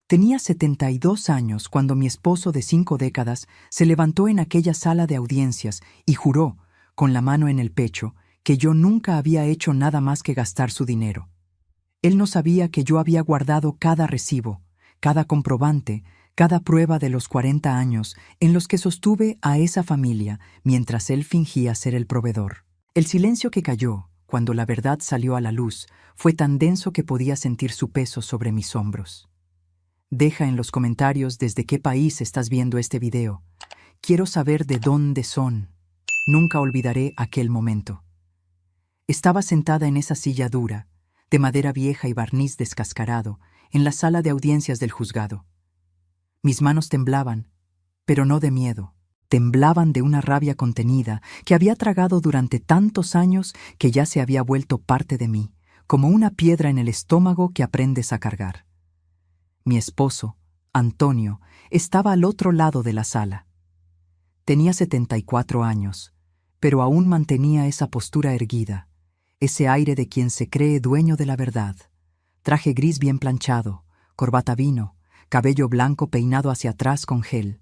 Tenía 72 años cuando mi esposo de 5 décadas se levantó en aquella sala de audiencias y juró, con la mano en el pecho, que yo nunca había hecho nada más que gastar su dinero. Él no sabía que yo había guardado cada recibo, cada comprobante, cada prueba de los 40 años en los que sostuve a esa familia mientras él fingía ser el proveedor. El silencio que cayó cuando la verdad salió a la luz fue tan denso que podía sentir su peso sobre mis hombros. Deja en los comentarios desde qué país estás viendo este video. Quiero saber de dónde son. Nunca olvidaré aquel momento. Estaba sentada en esa silla dura, de madera vieja y barniz descascarado, en la sala de audiencias del juzgado. Mis manos temblaban, pero no de miedo. Temblaban de una rabia contenida que había tragado durante tantos años que ya se había vuelto parte de mí, como una piedra en el estómago que aprendes a cargar. Mi esposo, Antonio, estaba al otro lado de la sala. Tenía 74 años, pero aún mantenía esa postura erguida, ese aire de quien se cree dueño de la verdad. Traje gris bien planchado, corbata vino, cabello blanco peinado hacia atrás con gel.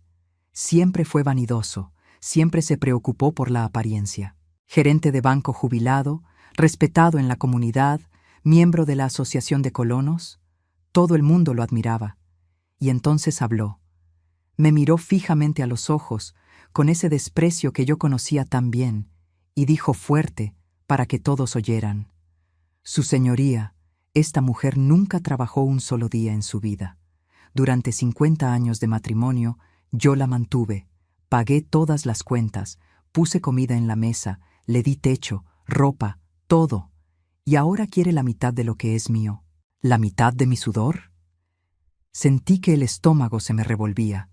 Siempre fue vanidoso, siempre se preocupó por la apariencia. Gerente de banco jubilado, respetado en la comunidad, miembro de la Asociación de Colonos, todo el mundo lo admiraba. Y entonces habló. Me miró fijamente a los ojos, con ese desprecio que yo conocía tan bien, y dijo fuerte, para que todos oyeran: Su señoría, esta mujer nunca trabajó un solo día en su vida. Durante 50 años de matrimonio, yo la mantuve, pagué todas las cuentas, puse comida en la mesa, le di techo, ropa, todo. Y ahora quiere la mitad de lo que es mío. ¿La mitad de mi sudor? Sentí que el estómago se me revolvía,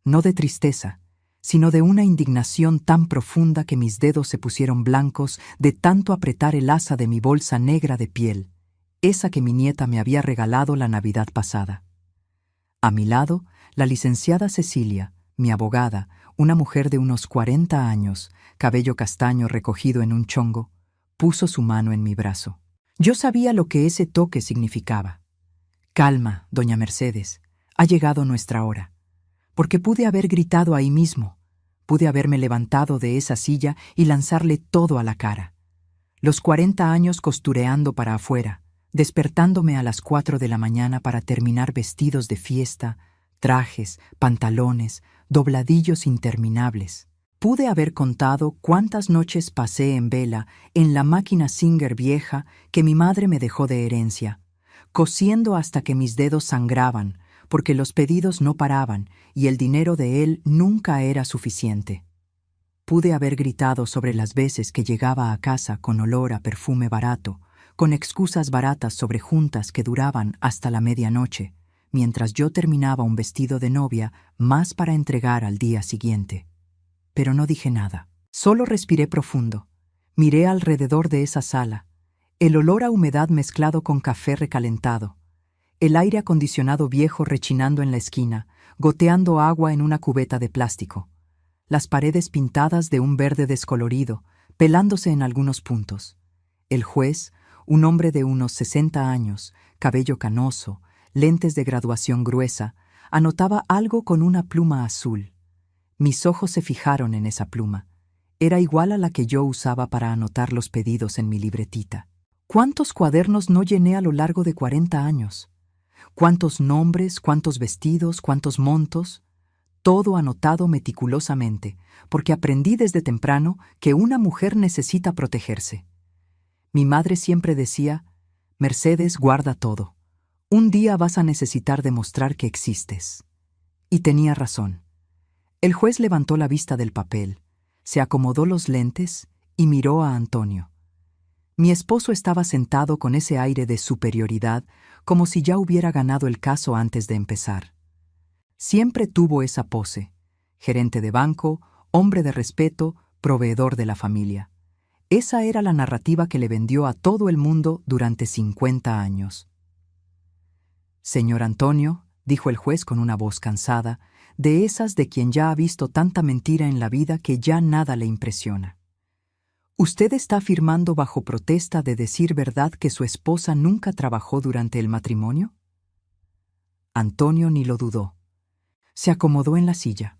no de tristeza, sino de una indignación tan profunda que mis dedos se pusieron blancos de tanto apretar el asa de mi bolsa negra de piel, esa que mi nieta me había regalado la Navidad pasada. A mi lado, la licenciada Cecilia, mi abogada, una mujer de unos 40 años, cabello castaño recogido en un chongo, puso su mano en mi brazo. Yo sabía lo que ese toque significaba. Calma, doña Mercedes, ha llegado nuestra hora. Porque pude haber gritado ahí mismo, pude haberme levantado de esa silla y lanzarle todo a la cara. Los 40 años costureando para afuera, despertándome a las 4 de la mañana para terminar vestidos de fiesta, trajes, pantalones, dobladillos interminables. Pude haber contado cuántas noches pasé en vela en la máquina Singer vieja que mi madre me dejó de herencia, cosiendo hasta que mis dedos sangraban, porque los pedidos no paraban y el dinero de él nunca era suficiente. Pude haber gritado sobre las veces que llegaba a casa con olor a perfume barato, con excusas baratas sobre juntas que duraban hasta la medianoche, mientras yo terminaba un vestido de novia más para entregar al día siguiente. Pero no dije nada. Solo respiré profundo. Miré alrededor de esa sala. El olor a humedad mezclado con café recalentado. El aire acondicionado viejo rechinando en la esquina, goteando agua en una cubeta de plástico. Las paredes pintadas de un verde descolorido, pelándose en algunos puntos. El juez, un hombre de unos 60 años, cabello canoso, lentes de graduación gruesa, anotaba algo con una pluma azul. Mis ojos se fijaron en esa pluma. Era igual a la que yo usaba para anotar los pedidos en mi libretita. ¿Cuántos cuadernos no llené a lo largo de 40 años? ¿Cuántos nombres, cuántos vestidos, cuántos montos? Todo anotado meticulosamente, porque aprendí desde temprano que una mujer necesita protegerse. Mi madre siempre decía: Mercedes, guarda todo. Un día vas a necesitar demostrar que existes. Y tenía razón. El juez levantó la vista del papel, se acomodó los lentes y miró a Antonio. Mi esposo estaba sentado con ese aire de superioridad, como si ya hubiera ganado el caso antes de empezar. Siempre tuvo esa pose: gerente de banco, hombre de respeto, proveedor de la familia. Esa era la narrativa que le vendió a todo el mundo durante 50 años. Señor Antonio, dijo el juez con una voz cansada, de esas de quien ya ha visto tanta mentira en la vida que ya nada le impresiona. ¿Usted está afirmando bajo protesta de decir verdad que su esposa nunca trabajó durante el matrimonio? Antonio ni lo dudó. Se acomodó en la silla,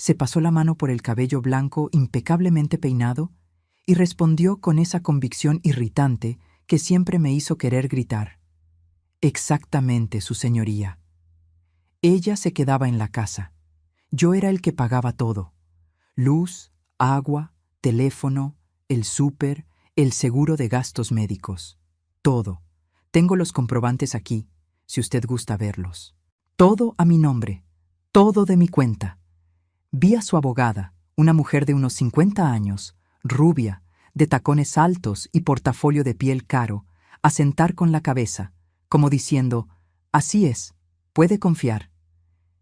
se pasó la mano por el cabello blanco impecablemente peinado y respondió con esa convicción irritante que siempre me hizo querer gritar. Exactamente, su señoría. Ella se quedaba en la casa. Yo era el que pagaba todo. Luz, agua, teléfono, el súper, el seguro de gastos médicos. Todo. Tengo los comprobantes aquí, si usted gusta verlos. Todo a mi nombre. Todo de mi cuenta. Vi a su abogada, una mujer de unos 50 años, rubia, de tacones altos y portafolio de piel caro, asentar con la cabeza, como diciendo, así es, puede confiar.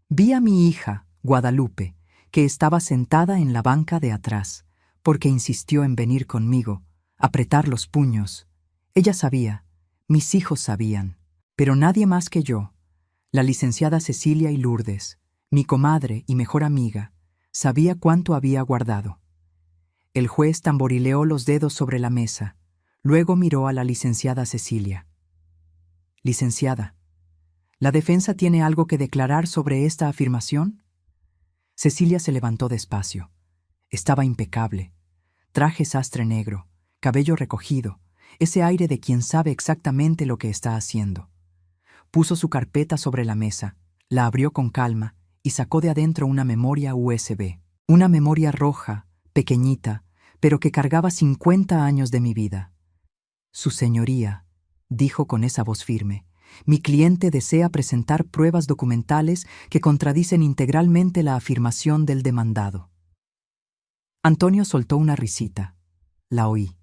Vi a mi hija, Guadalupe, que estaba sentada en la banca de atrás, porque insistió en venir conmigo, apretar los puños. Ella sabía, mis hijos sabían, pero nadie más que yo. La licenciada Cecilia y Lourdes, mi comadre y mejor amiga, sabía cuánto había guardado. El juez tamborileó los dedos sobre la mesa, luego miró a la licenciada Cecilia. Licenciada, ¿la defensa tiene algo que declarar sobre esta afirmación? Cecilia se levantó despacio. Estaba impecable. Traje sastre negro, cabello recogido, ese aire de quien sabe exactamente lo que está haciendo. Puso su carpeta sobre la mesa, la abrió con calma y sacó de adentro una memoria USB. Una memoria roja, pequeñita, pero que cargaba 50 años de mi vida. Su señoría, dijo con esa voz firme, mi cliente desea presentar pruebas documentales que contradicen integralmente la afirmación del demandado. Antonio soltó una risita. La oí.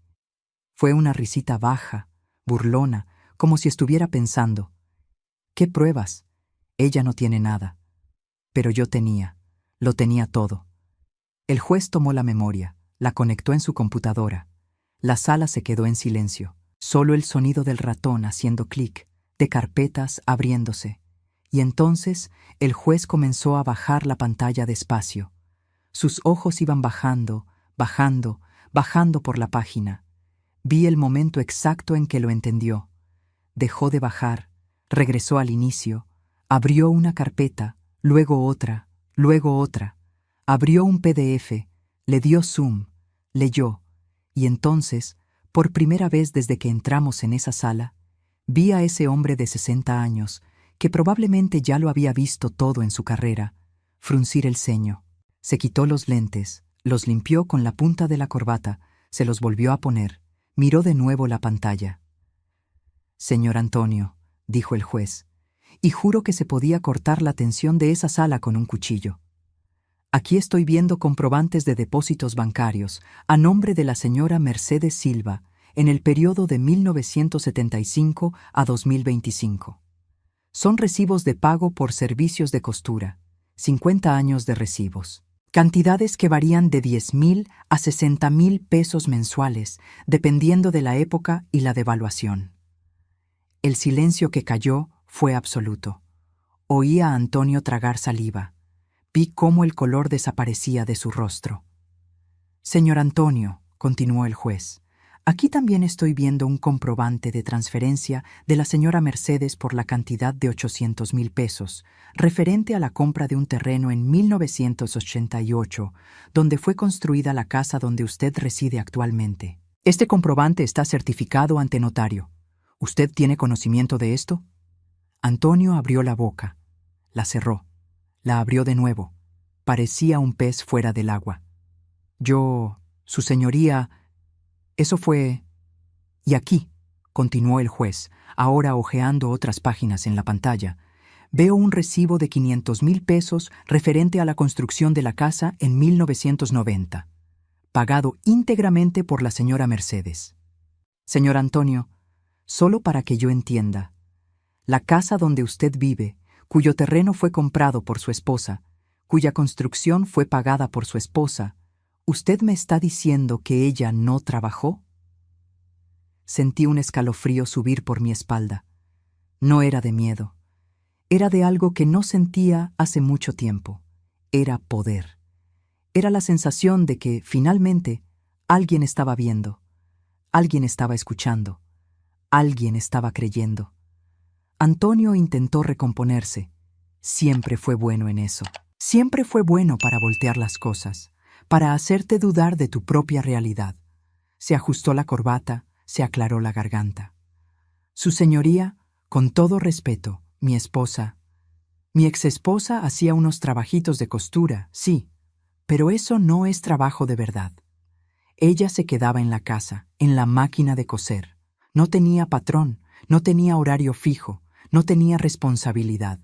Fue una risita baja, burlona, como si estuviera pensando. ¿Qué pruebas? Ella no tiene nada. Pero yo tenía, lo tenía todo. El juez tomó la memoria, la conectó en su computadora. La sala se quedó en silencio, solo el sonido del ratón haciendo clic, de carpetas abriéndose. Y entonces el juez comenzó a bajar la pantalla despacio. Sus ojos iban bajando, bajando, bajando por la página. Vi el momento exacto en que lo entendió. Dejó de bajar, regresó al inicio, abrió una carpeta, luego otra, luego otra. Abrió un PDF, le dio zoom, leyó, y entonces, por primera vez desde que entramos en esa sala, vi a ese hombre de 60 años, que probablemente ya lo había visto todo en su carrera, fruncir el ceño. Se quitó los lentes, los limpió con la punta de la corbata, se los volvió a poner, miró de nuevo la pantalla. Señor Antonio, dijo el juez, y juro que se podía cortar la tensión de esa sala con un cuchillo. Aquí estoy viendo comprobantes de depósitos bancarios a nombre de la señora Mercedes Silva en el periodo de 1975 a 2025. Son recibos de pago por servicios de costura, 50 años de recibos. Cantidades que varían de 10,000 a 60,000 pesos mensuales, dependiendo de la época y la devaluación. El silencio que cayó fue absoluto. Oí a Antonio tragar saliva. Vi cómo el color desaparecía de su rostro. Señor Antonio, continuó el juez, aquí también estoy viendo un comprobante de transferencia de la señora Mercedes por la cantidad de 800,000 pesos, referente a la compra de un terreno en 1988, donde fue construida la casa donde usted reside actualmente. Este comprobante está certificado ante notario. ¿Usted tiene conocimiento de esto? Antonio abrió la boca, la cerró, la abrió de nuevo. Parecía un pez fuera del agua. Su señoría, eso fue... Y aquí, continuó el juez, ahora hojeando otras páginas en la pantalla, veo un recibo de 500,000 pesos referente a la construcción de la casa en 1990, pagado íntegramente por la señora Mercedes. Señor Antonio, solo para que yo entienda, la casa donde usted vive, cuyo terreno fue comprado por su esposa, cuya construcción fue pagada por su esposa, ¿usted me está diciendo que ella no trabajó? Sentí un escalofrío subir por mi espalda. No era de miedo. Era de algo que no sentía hace mucho tiempo. Era poder. Era la sensación de que, finalmente, alguien estaba viendo, alguien estaba escuchando, alguien estaba creyendo. Antonio intentó recomponerse, siempre fue bueno en eso. Siempre fue bueno para voltear las cosas, para hacerte dudar de tu propia realidad. Se ajustó la corbata, se aclaró la garganta. Su señoría, con todo respeto, mi exesposa hacía unos trabajitos de costura, sí, pero eso no es trabajo de verdad. Ella se quedaba en la casa, en la máquina de coser. No tenía patrón, no tenía horario fijo, no tenía responsabilidad.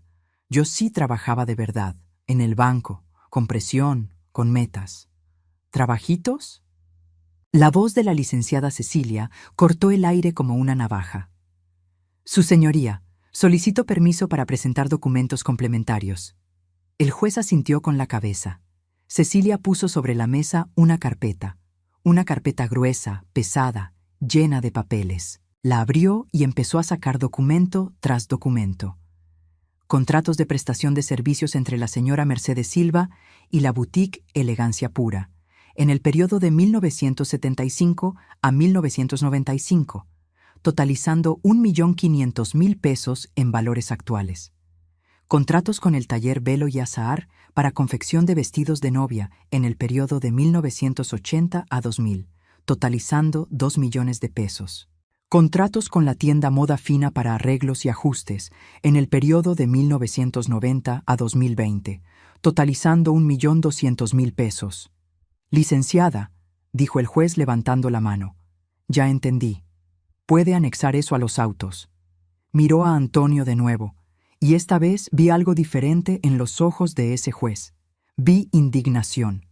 Yo sí trabajaba de verdad, en el banco, con presión, con metas. ¿Trabajitos? La voz de la licenciada Cecilia cortó el aire como una navaja. Su señoría, solicito permiso para presentar documentos complementarios. El juez asintió con la cabeza. Cecilia puso sobre la mesa una carpeta gruesa, pesada, llena de papeles. La abrió y empezó a sacar documento tras documento. Contratos de prestación de servicios entre la señora Mercedes Silva y la boutique Elegancia Pura, en el periodo de 1975 a 1995, totalizando 1.500.000 pesos en valores actuales. Contratos con el taller Velo y Azahar para confección de vestidos de novia en el periodo de 1980 a 2000, totalizando 2 millones de pesos. Contratos con la tienda Moda Fina para arreglos y ajustes en el periodo de 1990 a 2020, totalizando 1.200.000 pesos. Licenciada, dijo el juez levantando la mano. Ya entendí. Puede anexar eso a los autos. Miró a Antonio de nuevo, y esta vez vi algo diferente en los ojos de ese juez. Vi indignación.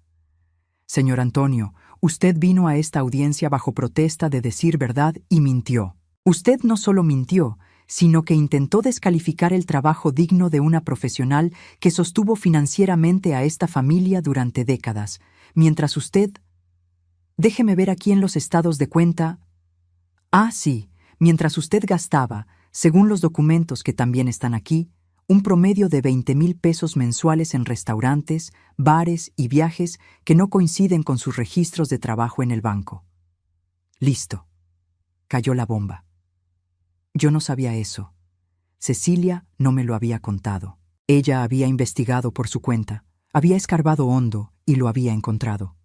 Señor Antonio, usted vino a esta audiencia bajo protesta de decir verdad y mintió. Usted no solo mintió, sino que intentó descalificar el trabajo digno de una profesional que sostuvo financieramente a esta familia durante décadas, mientras usted... Déjeme ver aquí en los estados de cuenta... Ah, sí, mientras usted gastaba, según los documentos que también están aquí, un promedio de 20.000 pesos mensuales en restaurantes, bares y viajes que no coinciden con sus registros de trabajo en el banco. Listo. Cayó la bomba. Yo no sabía eso. Cecilia no me lo había contado. Ella había investigado por su cuenta, había escarbado hondo y lo había encontrado.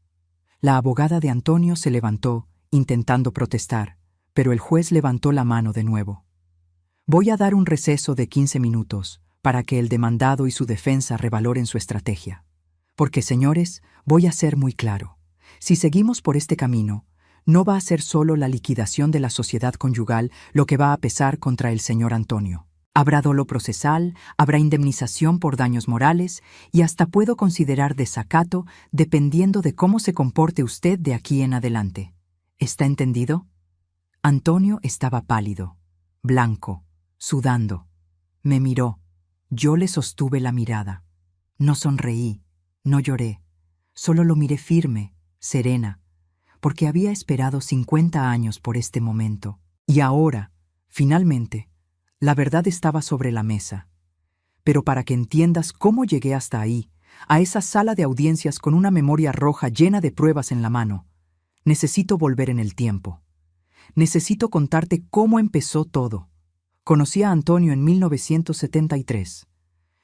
La abogada de Antonio se levantó, intentando protestar, pero el juez levantó la mano de nuevo. Voy a dar un receso de 15 minutos para que el demandado y su defensa revaloren su estrategia. Porque, señores, voy a ser muy claro. Si seguimos por este camino, no va a ser solo la liquidación de la sociedad conyugal lo que va a pesar contra el señor Antonio. Habrá dolo procesal, habrá indemnización por daños morales y hasta puedo considerar desacato dependiendo de cómo se comporte usted de aquí en adelante. ¿Está entendido? Antonio estaba pálido, blanco, sudando. Me miró. Yo le sostuve la mirada. No sonreí, no lloré. Solo lo miré firme, serena, porque había esperado 50 años por este momento. Y ahora, finalmente, la verdad estaba sobre la mesa. Pero para que entiendas cómo llegué hasta ahí, a esa sala de audiencias con una memoria roja llena de pruebas en la mano, necesito volver en el tiempo. Necesito contarte cómo empezó todo. Conocí a Antonio en 1973.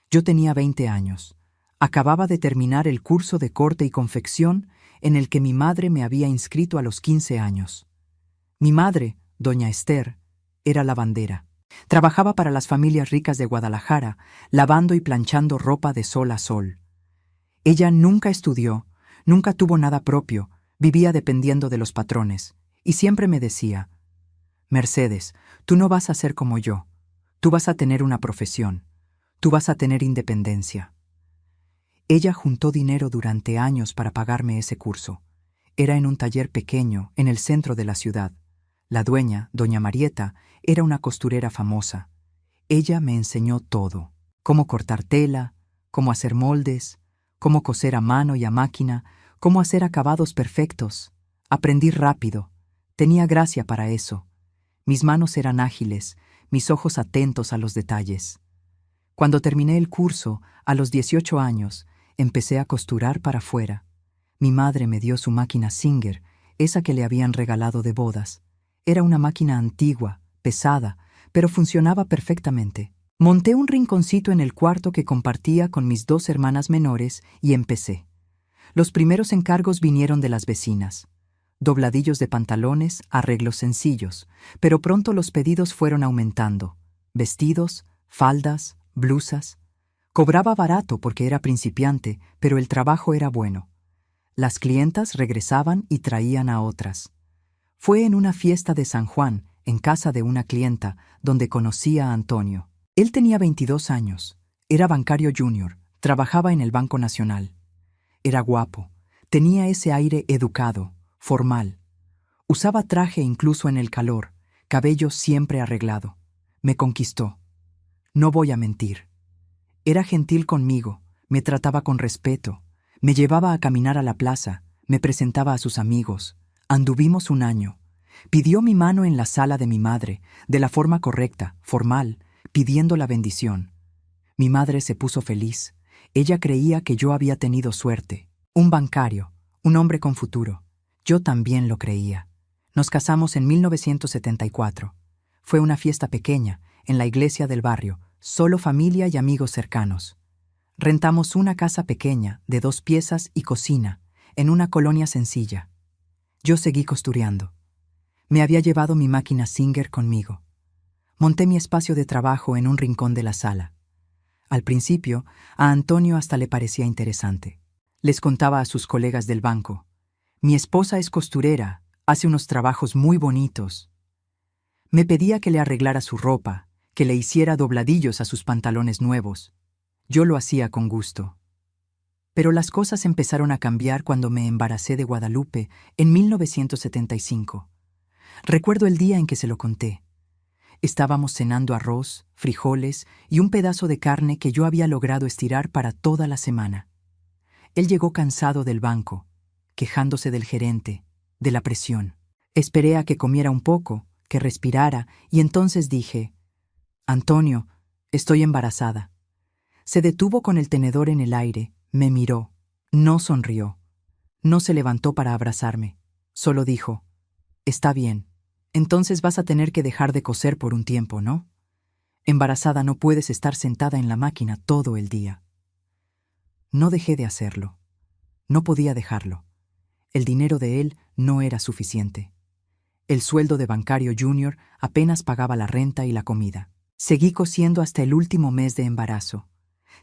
Yo tenía 20 años. Acababa de terminar el curso de corte y confección en el que mi madre me había inscrito a los 15 años. Mi madre, doña Esther, era lavandera. Trabajaba para las familias ricas de Guadalajara, lavando y planchando ropa de sol a sol. Ella nunca estudió, nunca tuvo nada propio, vivía dependiendo de los patrones, y siempre me decía: Mercedes, tú no vas a ser como yo. Tú vas a tener una profesión. Tú vas a tener independencia. Ella juntó dinero durante años para pagarme ese curso. Era en un taller pequeño, en el centro de la ciudad. La dueña, doña Marieta, era una costurera famosa. Ella me enseñó todo: cómo cortar tela, cómo hacer moldes, cómo coser a mano y a máquina, cómo hacer acabados perfectos. Aprendí rápido. Tenía gracia para eso. Mis manos eran ágiles, mis ojos atentos a los detalles. Cuando terminé el curso, a los 18 años, empecé a costurar para afuera. Mi madre me dio su máquina Singer, esa que le habían regalado de bodas. Era una máquina antigua, pesada, pero funcionaba perfectamente. Monté un rinconcito en el cuarto que compartía con mis 2 hermanas menores y empecé. Los primeros encargos vinieron de las vecinas. Dobladillos de pantalones, arreglos sencillos, pero pronto los pedidos fueron aumentando. Vestidos, faldas, blusas. Cobraba barato porque era principiante, pero el trabajo era bueno. Las clientas regresaban y traían a otras. Fue en una fiesta de San Juan, en casa de una clienta, donde conocí a Antonio. Él tenía 22 años, era bancario junior, trabajaba en el Banco Nacional. Era guapo, tenía ese aire educado, formal. Usaba traje incluso en el calor, cabello siempre arreglado. Me conquistó. No voy a mentir. Era gentil conmigo, me trataba con respeto, me llevaba a caminar a la plaza, me presentaba a sus amigos. Anduvimos un año. Pidió mi mano en la sala de mi madre, de la forma correcta, formal, pidiendo la bendición. Mi madre se puso feliz. Ella creía que yo había tenido suerte. Un bancario, un hombre con futuro. Yo también lo creía. Nos casamos en 1974. Fue una fiesta pequeña, en la iglesia del barrio, solo familia y amigos cercanos. Rentamos una casa pequeña, de 2 piezas y cocina, en una colonia sencilla. Yo seguí costureando. Me había llevado mi máquina Singer conmigo. Monté mi espacio de trabajo en un rincón de la sala. Al principio, a Antonio hasta le parecía interesante. Les contaba a sus colegas del banco: mi esposa es costurera, hace unos trabajos muy bonitos. Me pedía que le arreglara su ropa, que le hiciera dobladillos a sus pantalones nuevos. Yo lo hacía con gusto. Pero las cosas empezaron a cambiar cuando me embaracé de Guadalupe en 1975. Recuerdo el día en que se lo conté. Estábamos cenando arroz, frijoles y un pedazo de carne que yo había logrado estirar para toda la semana. Él llegó cansado del banco, quejándose del gerente, de la presión. Esperé a que comiera un poco, que respirara, y entonces dije: Antonio, estoy embarazada. Se detuvo con el tenedor en el aire, me miró, no sonrió. No se levantó para abrazarme, solo dijo: está bien, entonces vas a tener que dejar de coser por un tiempo, ¿no? Embarazada no puedes estar sentada en la máquina todo el día. No dejé de hacerlo. No podía dejarlo. El dinero de él no era suficiente. El sueldo de bancario junior apenas pagaba la renta y la comida. Seguí cosiendo hasta el último mes de embarazo.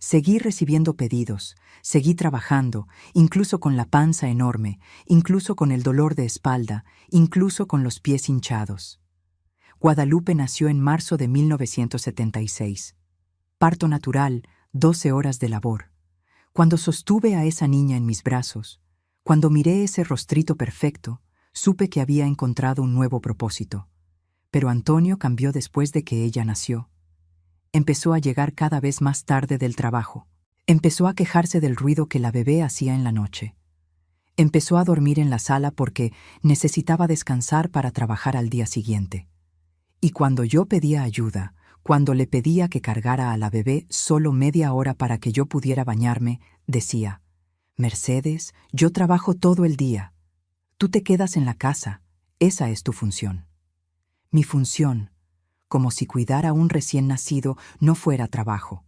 Seguí recibiendo pedidos, seguí trabajando, incluso con la panza enorme, incluso con el dolor de espalda, incluso con los pies hinchados. Guadalupe nació en marzo de 1976. Parto natural, 12 horas de labor. Cuando sostuve a esa niña en mis brazos, cuando miré ese rostrito perfecto, supe que había encontrado un nuevo propósito. Pero Antonio cambió después de que ella nació. Empezó a llegar cada vez más tarde del trabajo. Empezó a quejarse del ruido que la bebé hacía en la noche. Empezó a dormir en la sala porque necesitaba descansar para trabajar al día siguiente. Y cuando yo pedía ayuda, cuando le pedía que cargara a la bebé solo media hora para que yo pudiera bañarme, decía: Mercedes, yo trabajo todo el día. Tú te quedas en la casa. Esa es tu función. Mi función, como si cuidar a un recién nacido no fuera trabajo,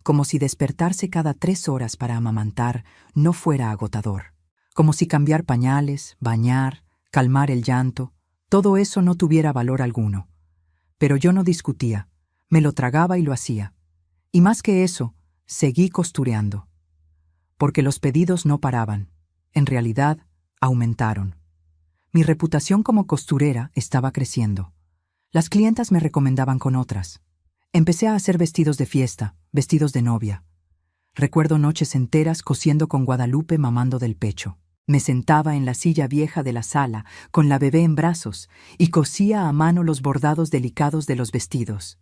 como si despertarse cada 3 horas para amamantar no fuera agotador, como si cambiar pañales, bañar, calmar el llanto, todo eso no tuviera valor alguno. Pero yo no discutía, me lo tragaba y lo hacía. Y más que eso, seguí costureando. Porque los pedidos no paraban, en realidad, aumentaron. Mi reputación como costurera estaba creciendo. Las clientas me recomendaban con otras. Empecé a hacer vestidos de fiesta, vestidos de novia. Recuerdo noches enteras cosiendo con Guadalupe mamando del pecho. Me sentaba en la silla vieja de la sala, con la bebé en brazos, y cosía a mano los bordados delicados de los vestidos.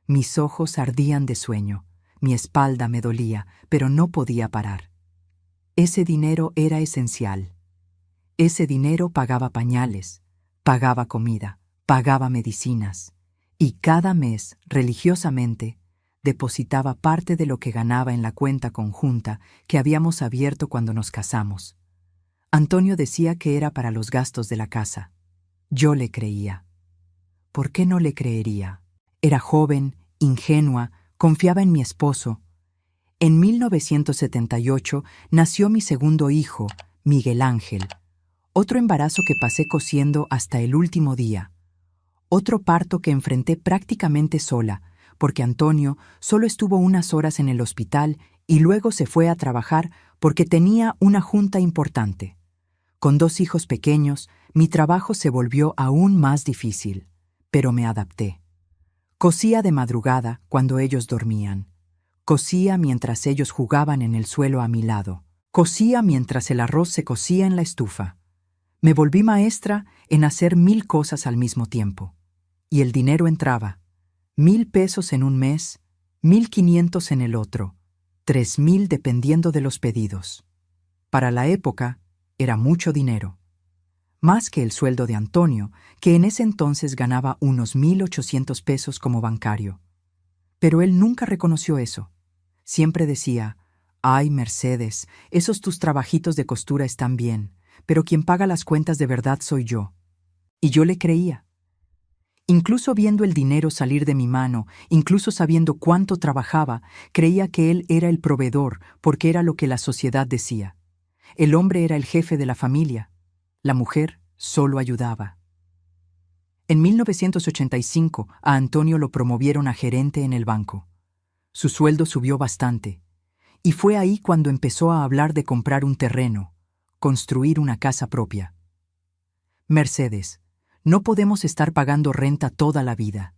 Mis ojos ardían de sueño, mi espalda me dolía, pero no podía parar. Ese dinero era esencial. Ese dinero pagaba pañales, pagaba comida, pagaba medicinas, y cada mes, religiosamente, depositaba parte de lo que ganaba en la cuenta conjunta que habíamos abierto cuando nos casamos. Antonio decía que era para los gastos de la casa. Yo le creía. ¿Por qué no le creería? Era joven, ingenua, confiaba en mi esposo. En 1978 nació mi segundo hijo, Miguel Ángel. Otro embarazo que pasé cosiendo hasta el último día. Otro parto que enfrenté prácticamente sola, porque Antonio solo estuvo unas horas en el hospital y luego se fue a trabajar porque tenía una junta importante. Con 2 hijos pequeños, mi trabajo se volvió aún más difícil, pero me adapté. Cosía de madrugada cuando ellos dormían. Cosía mientras ellos jugaban en el suelo a mi lado. Cosía mientras el arroz se cocía en la estufa. Me volví maestra en hacer 1000 cosas al mismo tiempo. Y el dinero entraba. 1000 pesos en un mes, 1500 en el otro, 3000 dependiendo de los pedidos. Para la época, era mucho dinero. Más que el sueldo de Antonio, que en ese entonces ganaba unos 1800 pesos como bancario. Pero él nunca reconoció eso. Siempre decía, «Ay, Mercedes, esos tus trabajitos de costura están bien, pero quien paga las cuentas de verdad soy yo». Y yo le creía. Incluso viendo el dinero salir de mi mano, incluso sabiendo cuánto trabajaba, creía que él era el proveedor porque era lo que la sociedad decía. El hombre era el jefe de la familia. La mujer solo ayudaba. En 1985, a Antonio lo promovieron a gerente en el banco. Su sueldo subió bastante, y fue ahí cuando empezó a hablar de comprar un terreno, construir una casa propia. Mercedes, no podemos estar pagando renta toda la vida.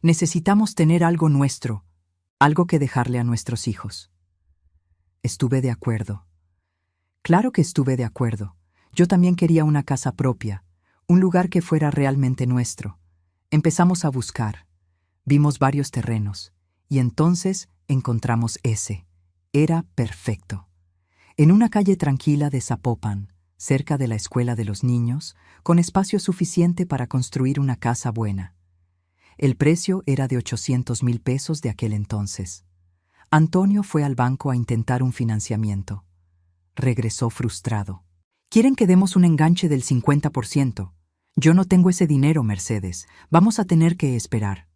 Necesitamos tener algo nuestro, algo que dejarle a nuestros hijos. Estuve de acuerdo. Claro que estuve de acuerdo. Yo también quería una casa propia, un lugar que fuera realmente nuestro. Empezamos a buscar. Vimos varios terrenos, y entonces encontramos ese. Era perfecto. En una calle tranquila de Zapopan, cerca de la escuela de los niños, con espacio suficiente para construir una casa buena. El precio era de 800,000 pesos de aquel entonces. Antonio fue al banco a intentar un financiamiento. Regresó frustrado. «Quieren que demos un enganche del 50%. Yo no tengo ese dinero, Mercedes. Vamos a tener que esperar».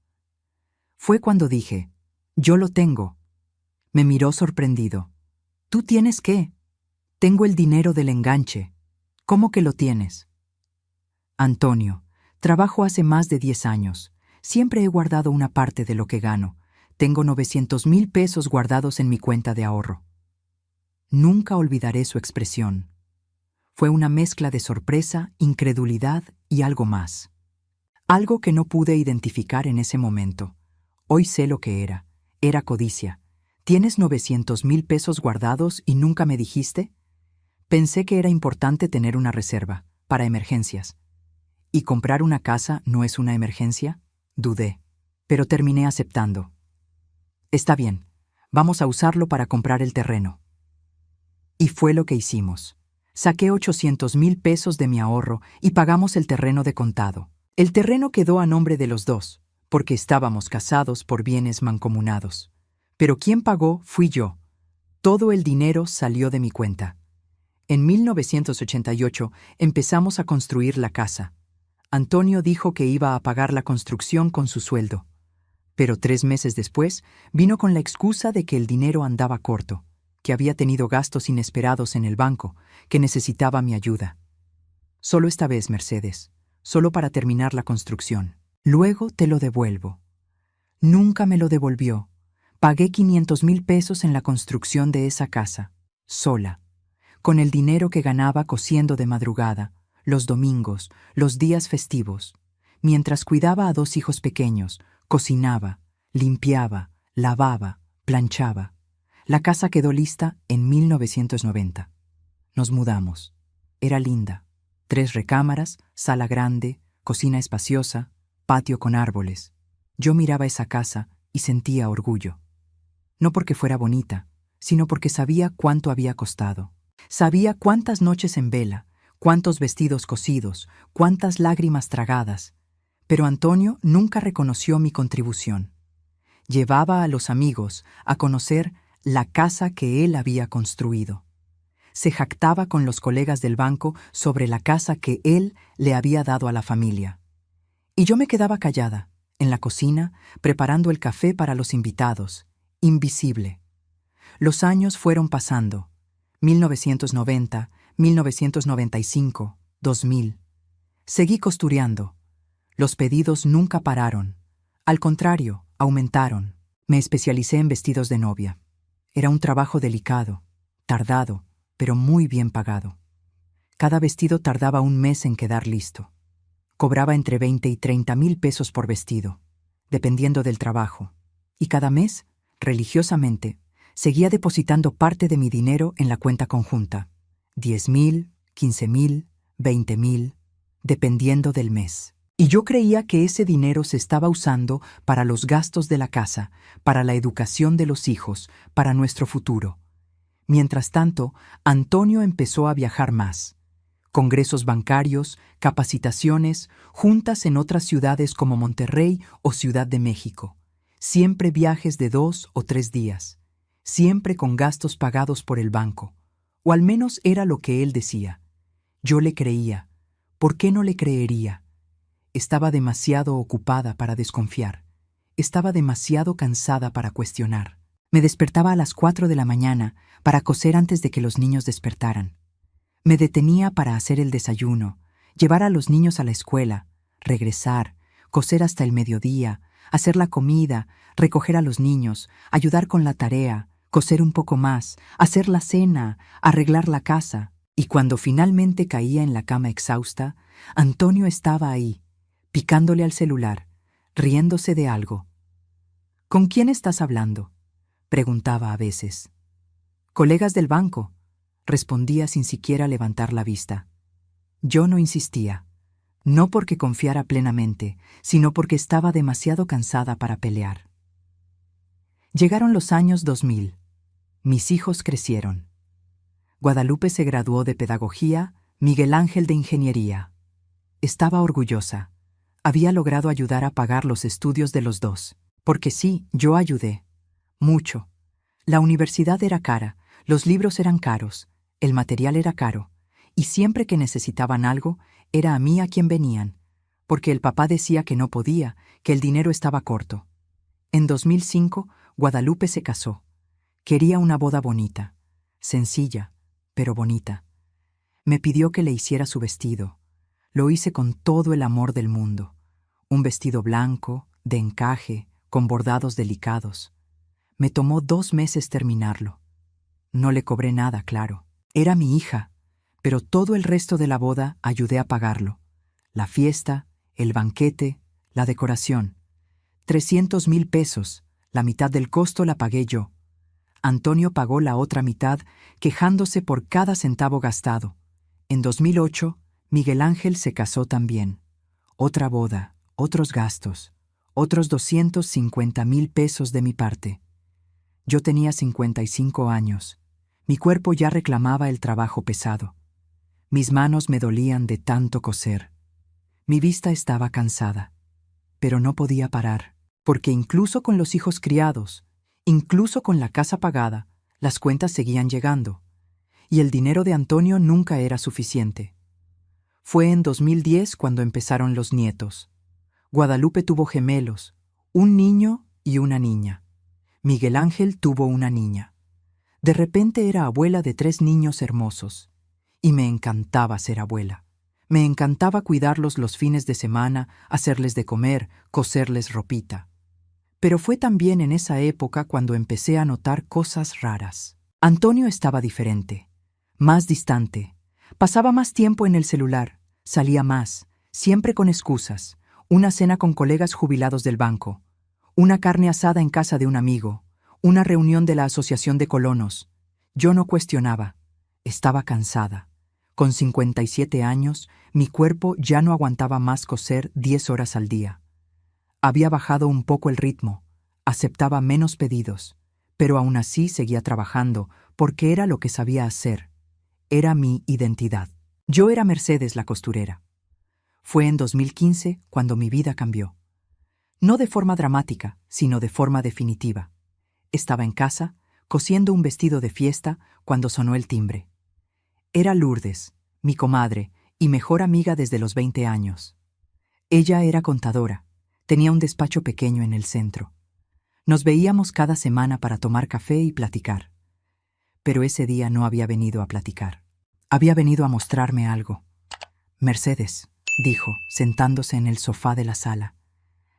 Fue cuando dije, «Yo lo tengo». Me miró sorprendido. «¿Tú tienes qué?» «Tengo el dinero del enganche». «¿Cómo que lo tienes?» «Antonio, trabajo hace más de 10 años. Siempre he guardado una parte de lo que gano. Tengo 900,000 pesos guardados en mi cuenta de ahorro». Nunca olvidaré su expresión. Fue una mezcla de sorpresa, incredulidad y algo más. Algo que no pude identificar en ese momento. Hoy sé lo que era. Era codicia. ¿Tienes 900,000 pesos guardados y nunca me dijiste? Pensé que era importante tener una reserva, para emergencias. ¿Y comprar una casa no es una emergencia? Dudé, pero terminé aceptando. Está bien, vamos a usarlo para comprar el terreno. Y fue lo que hicimos. Saqué 800,000 pesos de mi ahorro y pagamos el terreno de contado. El terreno quedó a nombre de los dos, porque estábamos casados por bienes mancomunados. Pero quien pagó fui yo. Todo el dinero salió de mi cuenta. En 1988 empezamos a construir la casa. Antonio dijo que iba a pagar la construcción con su sueldo. Pero 3 meses después vino con la excusa de que el dinero andaba corto, que había tenido gastos inesperados en el banco, que necesitaba mi ayuda. Solo esta vez, Mercedes, solo para terminar la construcción. Luego te lo devuelvo. Nunca me lo devolvió. Pagué 500,000 pesos en la construcción de esa casa, sola, con el dinero que ganaba cosiendo de madrugada, los domingos, los días festivos, mientras cuidaba a 2 hijos pequeños, cocinaba, limpiaba, lavaba, planchaba. La casa quedó lista en 1990. Nos mudamos. Era linda. 3 recámaras, sala grande, cocina espaciosa, patio con árboles. Yo miraba esa casa y sentía orgullo. No porque fuera bonita, sino porque sabía cuánto había costado. Sabía cuántas noches en vela, cuántos vestidos cosidos, cuántas lágrimas tragadas. Pero Antonio nunca reconoció mi contribución. Llevaba a los amigos a conocer la casa que él había construido. Se jactaba con los colegas del banco sobre la casa que él le había dado a la familia. Y yo me quedaba callada, en la cocina, preparando el café para los invitados, invisible. Los años fueron pasando. 1990, 1995, 2000. Seguí costureando. Los pedidos nunca pararon. Al contrario, aumentaron. Me especialicé en vestidos de novia. Era un trabajo delicado, tardado, pero muy bien pagado. Cada vestido tardaba un mes en quedar listo. Cobraba entre 20 y 30 mil pesos por vestido, dependiendo del trabajo. Y cada mes, religiosamente, seguía depositando parte de mi dinero en la cuenta conjunta. 10,000, 15,000, 20,000, dependiendo del mes. Y yo creía que ese dinero se estaba usando para los gastos de la casa, para la educación de los hijos, para nuestro futuro. Mientras tanto, Antonio empezó a viajar más. Congresos bancarios, capacitaciones, juntas en otras ciudades como Monterrey o Ciudad de México. Siempre viajes de 2 o 3 días. Siempre con gastos pagados por el banco. O al menos era lo que él decía. Yo le creía. ¿Por qué no le creería? Estaba demasiado ocupada para desconfiar. Estaba demasiado cansada para cuestionar. Me despertaba a las 4 de la mañana para coser antes de que los niños despertaran. Me detenía para hacer el desayuno, llevar a los niños a la escuela, regresar, coser hasta el mediodía, hacer la comida, recoger a los niños, ayudar con la tarea, coser un poco más, hacer la cena, arreglar la casa. Y cuando finalmente caía en la cama exhausta, Antonio estaba ahí, picándole al celular, riéndose de algo. ¿Con quién estás hablando?, preguntaba a veces. Colegas del banco, respondía sin siquiera levantar la vista. Yo no insistía, no porque confiara plenamente, sino porque estaba demasiado cansada para pelear. Llegaron los años 2000. Mis hijos crecieron. Guadalupe se graduó de pedagogía, Miguel Ángel de ingeniería. Estaba orgullosa. Había logrado ayudar a pagar los estudios de los dos. Porque sí, yo ayudé. Mucho. La universidad era cara, los libros eran caros, el material era caro, y siempre que necesitaban algo, era a mí a quien venían, porque el papá decía que no podía, que el dinero estaba corto. En 2005, Guadalupe se casó. Quería una boda bonita, sencilla, pero bonita. Me pidió que le hiciera su vestido. Lo hice con todo el amor del mundo. Un vestido blanco, de encaje, con bordados delicados. Me tomó 2 meses terminarlo. No le cobré nada, claro. Era mi hija, pero todo el resto de la boda ayudé a pagarlo. La fiesta, el banquete, la decoración. 300,000 pesos, la mitad del costo la pagué yo. Antonio pagó la otra mitad, quejándose por cada centavo gastado. En 2008, Miguel Ángel se casó también. Otra boda, otros gastos, otros 250,000 pesos de mi parte. Yo tenía 55 años. Mi cuerpo ya reclamaba el trabajo pesado. Mis manos me dolían de tanto coser. Mi vista estaba cansada. Pero no podía parar, porque incluso con los hijos criados, incluso con la casa pagada, las cuentas seguían llegando. Y el dinero de Antonio nunca era suficiente. Fue en 2010 cuando empezaron los nietos. Guadalupe tuvo gemelos, un niño y una niña. Miguel Ángel tuvo una niña. De repente era abuela de 3 niños hermosos. Y me encantaba ser abuela. Me encantaba cuidarlos los fines de semana, hacerles de comer, coserles ropita. Pero fue también en esa época cuando empecé a notar cosas raras. Antonio estaba diferente, más distante. Pasaba más tiempo en el celular, salía más, siempre con excusas. Una cena con colegas jubilados del banco, una carne asada en casa de un amigo, una reunión de la Asociación de Colonos. Yo no cuestionaba. Estaba cansada. Con 57 años, mi cuerpo ya no aguantaba más coser 10 horas al día. Había bajado un poco el ritmo, aceptaba menos pedidos, pero aún así seguía trabajando porque era lo que sabía hacer. Era mi identidad. Yo era Mercedes la costurera. Fue en 2015 cuando mi vida cambió. No de forma dramática, sino de forma definitiva. Estaba en casa, cosiendo un vestido de fiesta, cuando sonó el timbre. Era Lourdes, mi comadre y mejor amiga desde los 20 años. Ella era contadora. Tenía un despacho pequeño en el centro. Nos veíamos cada semana para tomar café y platicar. Pero ese día no había venido a platicar. Había venido a mostrarme algo. Mercedes, dijo, sentándose en el sofá de la sala.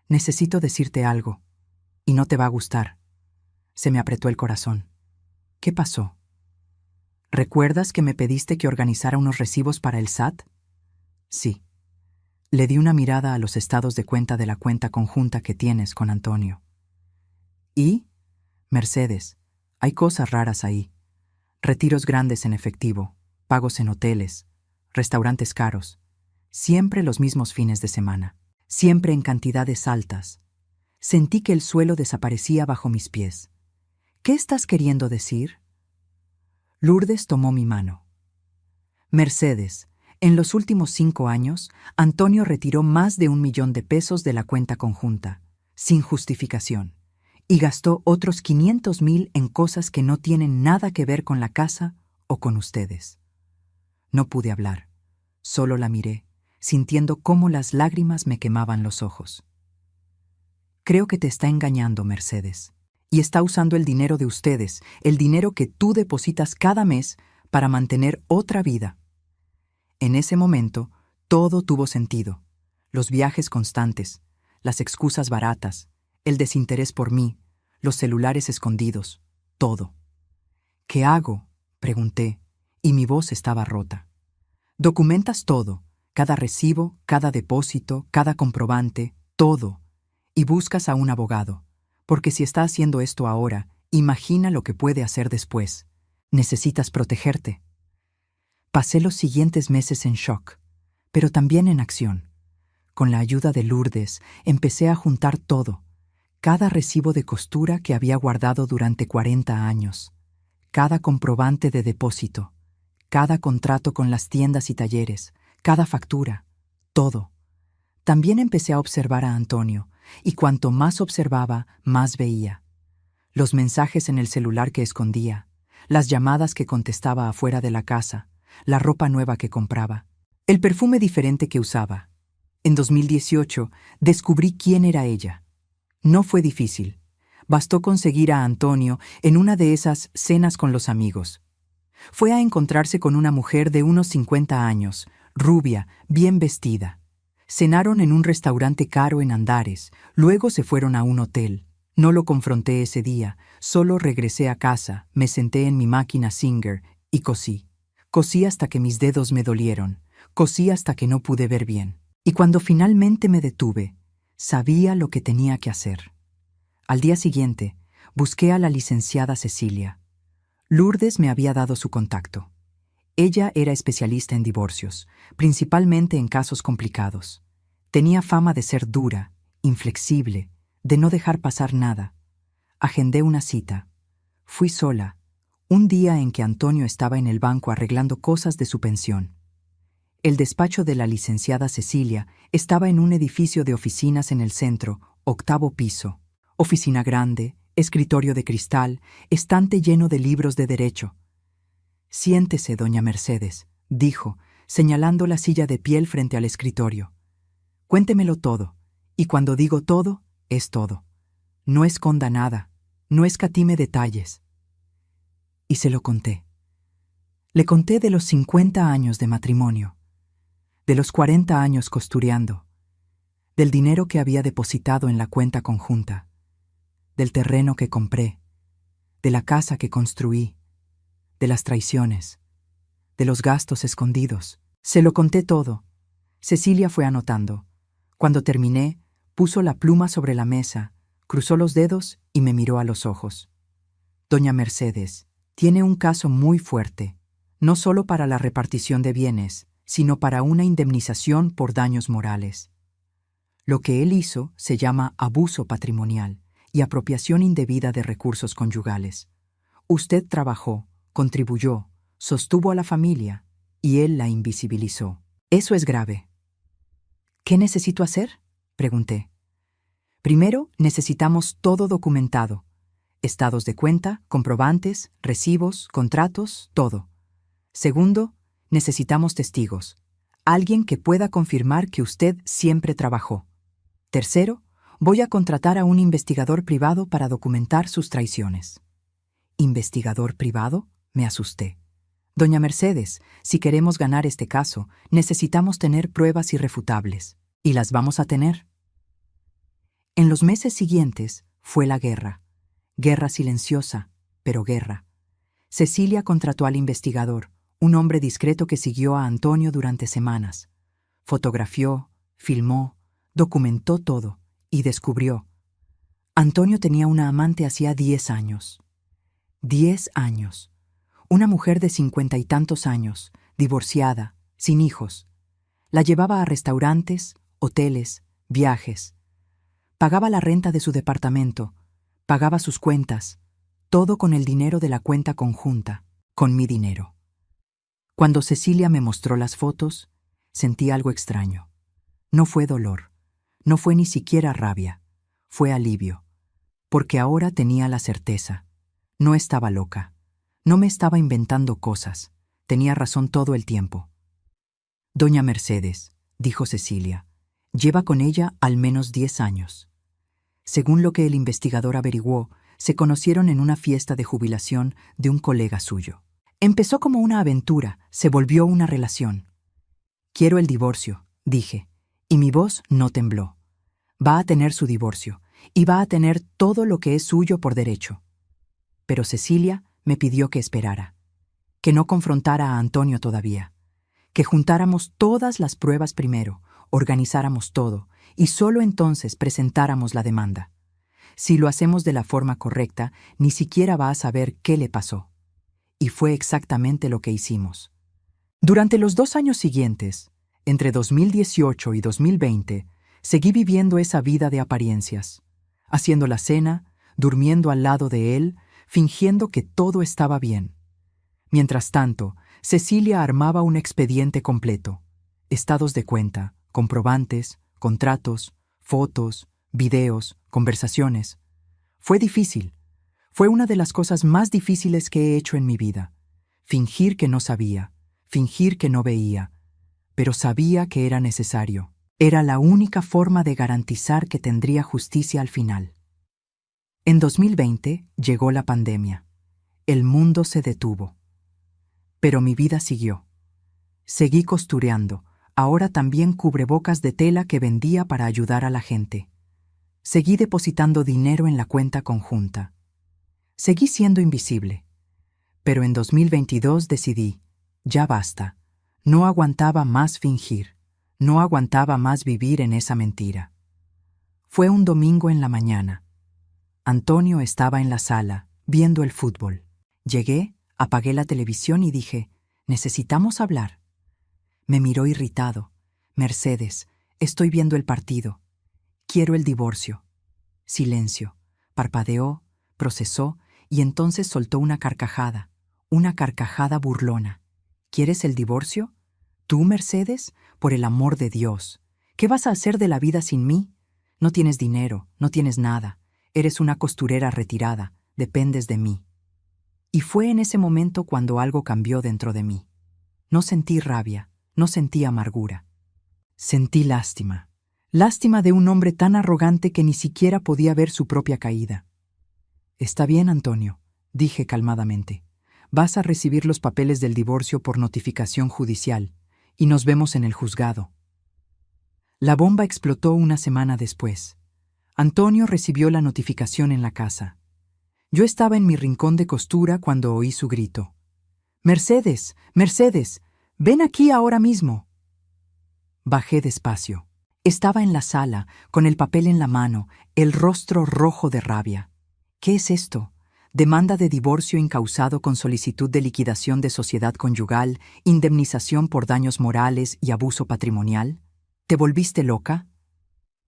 Necesito decirte algo, y no te va a gustar. Se me apretó el corazón. ¿Qué pasó? ¿Recuerdas que me pediste que organizara unos recibos para el SAT? Sí. Le di una mirada a los estados de cuenta de la cuenta conjunta que tienes con Antonio. ¿Y? Mercedes, hay cosas raras ahí. Retiros grandes en efectivo, pagos en hoteles, restaurantes caros. Siempre los mismos fines de semana. Siempre en cantidades altas. Sentí que el suelo desaparecía bajo mis pies. ¿Qué estás queriendo decir? Lourdes tomó mi mano. Mercedes, en los últimos 5 años, Antonio retiró más de 1 millón de pesos de la cuenta conjunta, sin justificación, y gastó otros 500,000 en cosas que no tienen nada que ver con la casa o con ustedes. No pude hablar, solo la miré, sintiendo cómo las lágrimas me quemaban los ojos. Creo que te está engañando, Mercedes, y está usando el dinero de ustedes, el dinero que tú depositas cada mes para mantener otra vida. En ese momento, todo tuvo sentido. Los viajes constantes, las excusas baratas, el desinterés por mí, los celulares escondidos, todo. ¿Qué hago?, pregunté, y mi voz estaba rota. Documentas todo, cada recibo, cada depósito, cada comprobante, todo, y buscas a un abogado, porque si está haciendo esto ahora, imagina lo que puede hacer después. Necesitas protegerte. Pasé los siguientes meses en shock, pero también en acción. Con la ayuda de Lourdes, empecé a juntar todo, cada recibo de costura que había guardado durante 40 años, cada comprobante de depósito, cada contrato con las tiendas y talleres, cada factura, todo. También empecé a observar a Antonio, y cuanto más observaba, más veía. Los mensajes en el celular que escondía, las llamadas que contestaba afuera de la casa, la ropa nueva que compraba, el perfume diferente que usaba. En 2018 descubrí quién era ella. No fue difícil. Bastó conseguir a Antonio en una de esas cenas con los amigos. Fue a encontrarse con una mujer de unos 50 años, rubia, bien vestida. Cenaron en un restaurante caro en Andares, luego se fueron a un hotel. No lo confronté ese día, solo regresé a casa, me senté en mi máquina Singer y cosí. Cosí hasta que mis dedos me dolieron, cosí hasta que no pude ver bien. Y cuando finalmente me detuve, sabía lo que tenía que hacer. Al día siguiente, busqué a la licenciada Cecilia. Lourdes me había dado su contacto. Ella era especialista en divorcios, principalmente en casos complicados. Tenía fama de ser dura, inflexible, de no dejar pasar nada. Agendé una cita. Fui sola, un día en que Antonio estaba en el banco arreglando cosas de su pensión. El despacho de la licenciada Cecilia estaba en un edificio de oficinas en el centro, 8º piso. Oficina grande, escritorio de cristal, estante lleno de libros de derecho. «Siéntese, doña Mercedes», dijo, señalando la silla de piel frente al escritorio. «Cuéntemelo todo, y cuando digo todo, es todo. No esconda nada, no escatime detalles». Y se lo conté. Le conté de los 50 años de matrimonio, de los 40 años costureando, del dinero que había depositado en la cuenta conjunta, del terreno que compré, de la casa que construí, de las traiciones, de los gastos escondidos. Se lo conté todo. Cecilia fue anotando. Cuando terminé, puso la pluma sobre la mesa, cruzó los dedos y me miró a los ojos. «Doña Mercedes, tiene un caso muy fuerte, no solo para la repartición de bienes, sino para una indemnización por daños morales. Lo que él hizo se llama abuso patrimonial y apropiación indebida de recursos conyugales. Usted trabajó, contribuyó, sostuvo a la familia, y él la invisibilizó. Eso es grave». «¿Qué necesito hacer?», pregunté. «Primero, necesitamos todo documentado. Estados de cuenta, comprobantes, recibos, contratos, todo. Segundo, necesitamos testigos. Alguien que pueda confirmar que usted siempre trabajó. Tercero, Voy a contratar a un investigador privado para documentar sus traiciones. ¿Investigador privado? Me asusté. Doña Mercedes, si queremos ganar este caso, necesitamos tener pruebas irrefutables. ¿Y las vamos a tener? En los meses siguientes fue la guerra. Guerra silenciosa, pero guerra. Cecilia contrató al investigador, un hombre discreto que siguió a Antonio durante semanas. Fotografió, filmó, documentó todo y descubrió. Antonio tenía una amante hacía 10 años. 10 años. Una mujer de 50 y tantos años, divorciada, sin hijos. La llevaba a restaurantes, hoteles, viajes. Pagaba la renta de su departamento, pagaba sus cuentas, todo con el dinero de la cuenta conjunta, con mi dinero. Cuando Cecilia me mostró las fotos, sentí algo extraño. No fue dolor, no fue ni siquiera rabia, fue alivio, porque ahora tenía la certeza. No estaba loca, no me estaba inventando cosas, tenía razón todo el tiempo. Doña Mercedes, dijo Cecilia, lleva con ella al menos 10 años. Según lo que el investigador averiguó, se conocieron en una fiesta de jubilación de un colega suyo. Empezó como una aventura, se volvió una relación. Quiero el divorcio, dije, y mi voz no tembló. Va a tener su divorcio, y va a tener todo lo que es suyo por derecho. Pero Cecilia me pidió que esperara, que no confrontara a Antonio todavía, que juntáramos todas las pruebas primero, organizáramos todo, y solo entonces presentáramos la demanda. Si lo hacemos de la forma correcta, ni siquiera va a saber qué le pasó. Y fue exactamente lo que hicimos. Durante los 2 años siguientes, entre 2018 y 2020, seguí viviendo esa vida de apariencias, haciendo la cena, durmiendo al lado de él, fingiendo que todo estaba bien. Mientras tanto, Cecilia armaba un expediente completo, estados de cuenta, comprobantes, contratos, fotos, videos, conversaciones. Fue difícil. Fue una de las cosas más difíciles que he hecho en mi vida. Fingir que no sabía, fingir que no veía, pero sabía que era necesario. Era la única forma de garantizar que tendría justicia al final. En 2020 llegó la pandemia. El mundo se detuvo. Pero mi vida siguió. Seguí costureando, ahora también cubrebocas de tela que vendía para ayudar a la gente. Seguí depositando dinero en la cuenta conjunta. Seguí siendo invisible. Pero en 2022 decidí, ya basta. No aguantaba más fingir. No aguantaba más vivir en esa mentira. Fue un domingo en la mañana. Antonio estaba en la sala, viendo el fútbol. Llegué, apagué la televisión y dije, necesitamos hablar. Me miró irritado. Mercedes, estoy viendo el partido. Quiero el divorcio. Silencio. Parpadeó, procesó y entonces soltó una carcajada burlona. ¿Quieres el divorcio? ¿Tú, Mercedes? Por el amor de Dios. ¿Qué vas a hacer de la vida sin mí? No tienes dinero, no tienes nada. Eres una costurera retirada, dependes de mí. Y fue en ese momento cuando algo cambió dentro de mí. No sentí rabia, no sentí amargura. Sentí lástima. Lástima de un hombre tan arrogante que ni siquiera podía ver su propia caída. Está bien, Antonio, dije calmadamente. Vas a recibir los papeles del divorcio por notificación judicial y nos vemos en el juzgado. La bomba explotó una semana después. Antonio recibió la notificación en la casa. Yo estaba en mi rincón de costura cuando oí su grito. «Mercedes, Mercedes, ven aquí ahora mismo». Bajé despacio. Estaba en la sala, con el papel en la mano, el rostro rojo de rabia. ¿Qué es esto? Demanda de divorcio incausado con solicitud de liquidación de sociedad conyugal, indemnización por daños morales y abuso patrimonial. ¿Te volviste loca?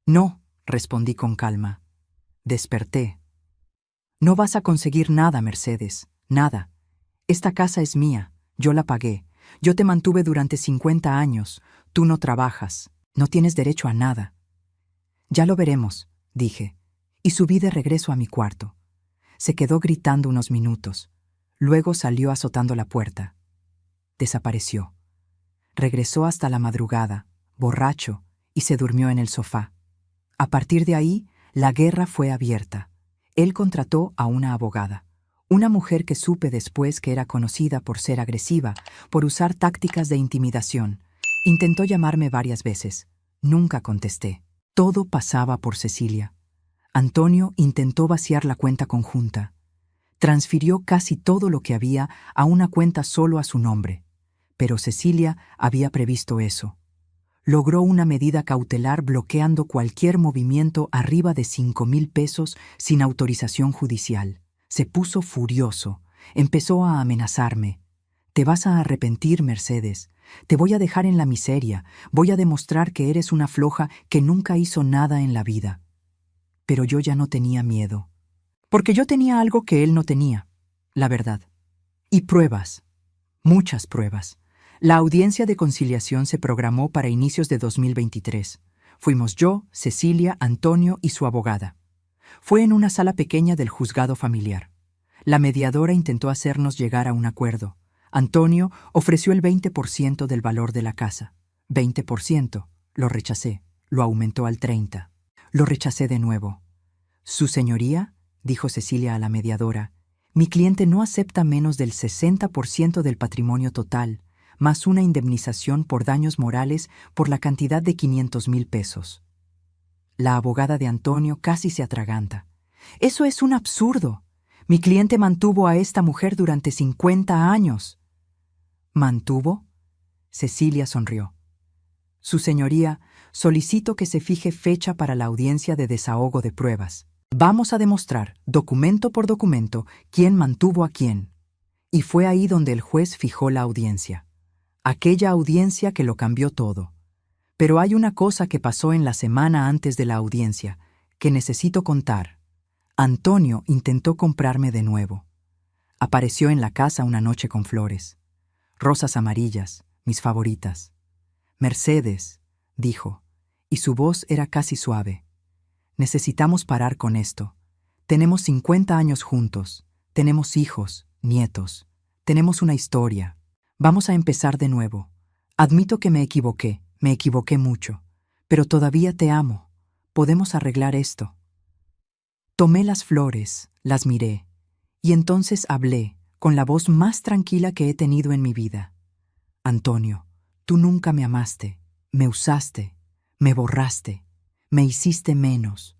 No, respondí con calma. Desperté. No vas a conseguir nada, Mercedes, nada. Esta casa es mía, yo la pagué. Yo te mantuve durante 50 años. Tú no trabajas, no tienes derecho a nada. Ya lo veremos, dije, y subí de regreso a mi cuarto. Se quedó gritando unos minutos. Luego salió azotando la puerta. Desapareció. Regresó hasta la madrugada, borracho, y se durmió en el sofá. A partir de ahí, La guerra fue abierta. Él contrató a una abogada, una mujer que supe después que era conocida por ser agresiva, por usar tácticas de intimidación. Intentó llamarme varias veces. Nunca contesté. Todo pasaba por Cecilia. Antonio intentó vaciar la cuenta conjunta. Transfirió casi todo lo que había a una cuenta solo a su nombre. Pero Cecilia había previsto eso. Logró una medida cautelar bloqueando cualquier movimiento arriba de 5,000 pesos sin autorización judicial. Se puso furioso. Empezó a amenazarme. «Te vas a arrepentir, Mercedes. Te voy a dejar en la miseria. Voy a demostrar que eres una floja que nunca hizo nada en la vida». Pero yo ya no tenía miedo. Porque yo tenía algo que él no tenía, la verdad. Y pruebas. Muchas pruebas. La audiencia de conciliación se programó para inicios de 2023. Fuimos yo, Cecilia, Antonio y su abogada. Fue en una sala pequeña del juzgado familiar. La mediadora intentó hacernos llegar a un acuerdo. Antonio ofreció el 20% del valor de la casa. 20%. Lo rechacé. Lo aumentó al 30%. Lo rechacé de nuevo. «Su señoría», dijo Cecilia a la mediadora, «mi cliente no acepta menos del 60% del patrimonio total, más una indemnización por daños morales por la cantidad de 500,000 pesos. La abogada de Antonio casi se atraganta. «Eso es un absurdo. Mi cliente mantuvo a esta mujer durante 50 años. ¿Mantuvo?» Cecilia sonrió. «Su señoría, solicito que se fije fecha para la audiencia de desahogo de pruebas. Vamos a demostrar, documento por documento, quién mantuvo a quién». Y fue ahí donde el juez fijó la audiencia. Aquella audiencia que lo cambió todo. Pero hay una cosa que pasó en la semana antes de la audiencia, que necesito contar. Antonio intentó comprarme de nuevo. Apareció en la casa una noche con flores. Rosas amarillas, mis favoritas. «Mercedes», dijo, y su voz era casi suave. «Necesitamos parar con esto. Tenemos 50 años juntos. Tenemos hijos, nietos. Tenemos una historia. Vamos a empezar de nuevo. Admito que me equivoqué mucho, pero todavía te amo. Podemos arreglar esto». Tomé las flores, las miré, y entonces hablé, con la voz más tranquila que he tenido en mi vida. «Antonio, tú nunca me amaste, me usaste, me borraste, me hiciste menos.